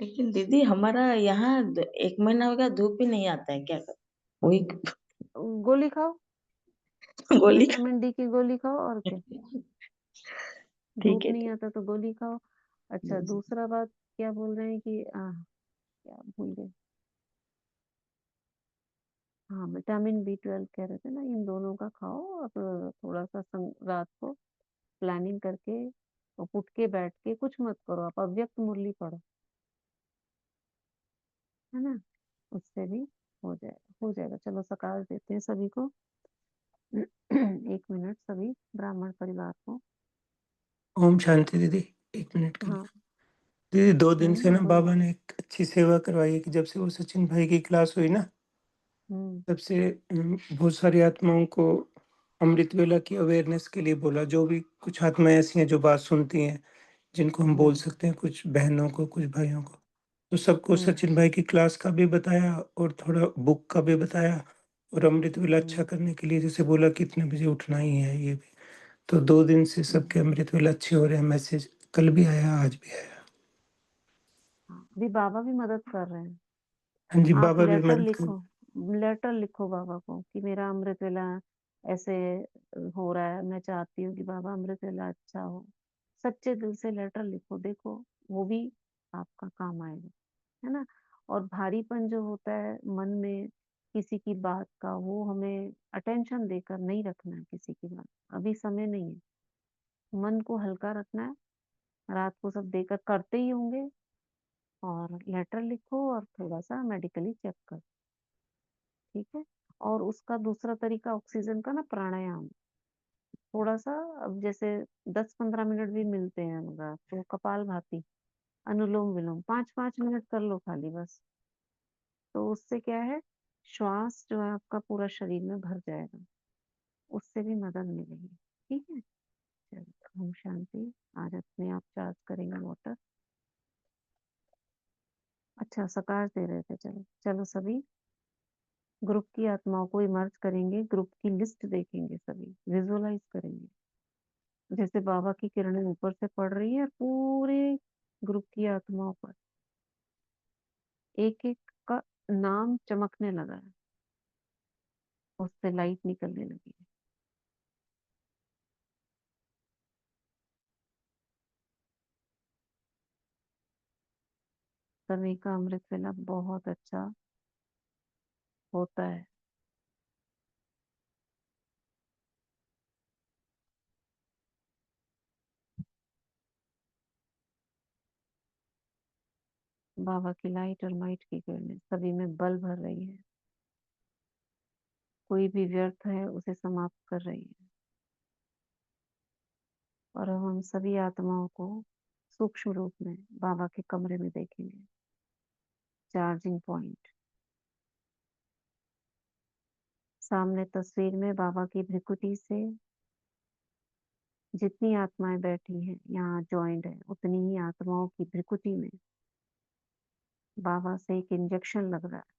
लेकिन दीदी हमारा यहाँ 1 महीना हो गया, धूप भी नहीं आता है, क्या कर वही गोली खाओ, गोली खा। विटामिन डी की गोली खाओ, और क्या। ठीक धूप है, नहीं आता तो गोली खाओ। अच्छा, जी। दूसरा बात क्या बोल रहे हैं कि क्या भूल गए। हाँ, विटामिन B12 कह रहे थे ना, इन दोनों का खाओ। और थोड़ा सा रात को प्लानिंग करके और उठ के बैठ के कुछ मत करो, आप अव्यक्त मुरली पढ़ो, है ना, उससे भी हो जाएगा। चलो सकाल देते हैं सभी को। 1 मिनट सभी ब्राह्मण परिवार को। ओम शांति दीदी। 1 मिनट के लिए। हाँ। दीदी 2 दिन से ना बोलो। बाबा ने एक अच्छी सेवा करवाई है कि जब से वो सचिन भाई की क्लास हुई ना, हम्म। तब से बहुत सारी आत्माओं को अमृत वेला की अवेयरनेस के लिए बोला। जो भी कुछ आत्माएं ऐसी हैं जो बात सुनती हैं, जिनको हम बोल हम्म। सकते हैं, कुछ बहनों को, कुछ भाइयों को, तो सबको हम्म। सचिन भाई की क्लास का भी बताया और थोड़ा बुक का भी बताया। और अमृत वेला हम्म। अच्छा करने के लिए जैसे बोला कितने बजे उठना ही है, ये भी। तो 2 दिन से हम्म। सबके अमृत वेला अच्छे हो रहे हैं। मैसेज कल भी आया, आज भी आया। हाँ, भी बाबा भी मदद कर रहे हैं। हाँ जी, आप बाबा भी लेटर मदद कर। लिखो, लेटर लिखो बाबा को कि मेरा अमृत वेला ऐसे हो रहा है, मैं चाहती हूँ कि बाबा अमृत वेला अच्छा हो। सच्चे दिल से लेटर लिखो, देखो वो भी आपका काम आएगा, है ना। और भारीपन जो होता है मन में किसी की बात का, वो हमें अटेंशन देकर नहीं रखना है किसी की बात। अभी समय नहीं है, मन को हल्का रखना है। रात को सब देकर करते ही होंगे, और लेटर लिखो और थोड़ा सा मेडिकली चेक करो, ठीक है। और उसका दूसरा तरीका ऑक्सीजन का ना, प्राणायाम। थोड़ा सा, अब जैसे 10-15 मिनट भी मिलते हैं अगर, तो कपालभाति, अनुलोम विलोम 5-5 मिनट कर लो खाली बस। तो उससे क्या है, श्वास जो है आपका पूरा शरीर में भर जाएगा, उससे भी मदद मिलेगी, ठीक है। चलो, ओम शांति। आज अपने आप चार्ज करेंगे वाटर। अच्छा, सकाश दे रहे थे, चलो चलो सभी ग्रुप की आत्माओं को इमर्ज करेंगे, ग्रुप की लिस्ट देखेंगे, सभी विजुअलाइज करेंगे जैसे बाबा की किरणें ऊपर से पड़ रही है पूरे ग्रुप की आत्माओं पर। एक एक का नाम चमकने लगा है, उससे लाइट निकलने लगी है। सभी का अमृत वेला बहुत अच्छा होता है। बाबा की लाइट और माइट की किरणें सभी में बल भर रही है, कोई भी व्यर्थ है उसे समाप्त कर रही है। और अब हम सभी आत्माओं को सूक्ष्म रूप में बाबा के कमरे में देखेंगे। चार्जिंग पॉइंट, सामने तस्वीर में बाबा की भृकुटी से जितनी आत्माएं बैठी हैं यहाँ ज्वाइंट है, उतनी ही आत्माओं की भृकुटी में बाबा से एक इंजेक्शन लग रहा है।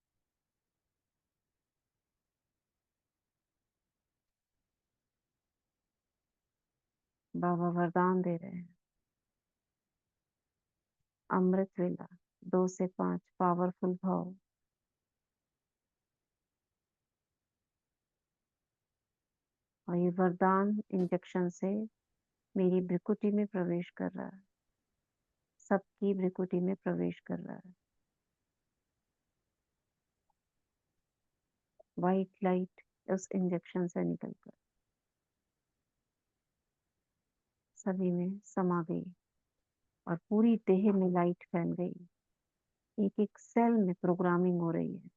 बाबा वरदान दे रहे हैं। अमृत वेला 2 से 5 पावरफुल भाव। और ये वरदान इंजेक्शन से मेरी भृकुटी में प्रवेश कर रहा है, सबकी भृकुटी में प्रवेश कर रहा है। व्हाइट लाइट उस इंजेक्शन से निकलकर सभी में समा गई और पूरी देह में लाइट फैल गई। एक एक सेल में प्रोग्रामिंग हो रही है,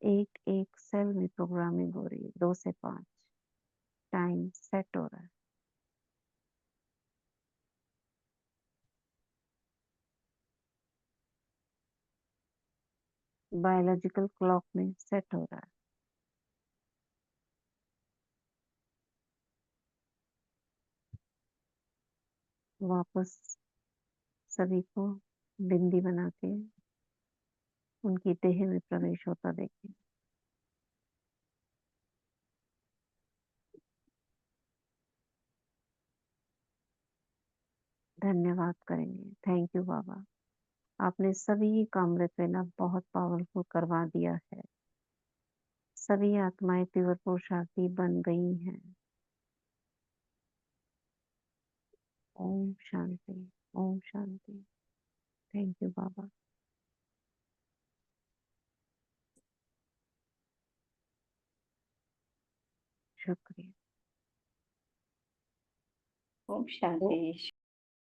एक एक सेल में प्रोग्रामिंग हो रही है। 2 से 5 टाइम सेट हो रहा है। बायोलॉजिकल क्लॉक में सेट हो रहा है। वापस सभी को बिंदी बना के उनकी देह में प्रवेश होता देखिए। धन्यवाद करेंगे। थैंक यू बाबा, आपने सभी का अमृत वेला बहुत पावरफुल करवा दिया है। सभी आत्माएं तीव्र पुरुषार्थी बन गई हैं। ओम शांति, ओम शांति। थैंक यू बाबा। शुक्रिया। ओम शांति।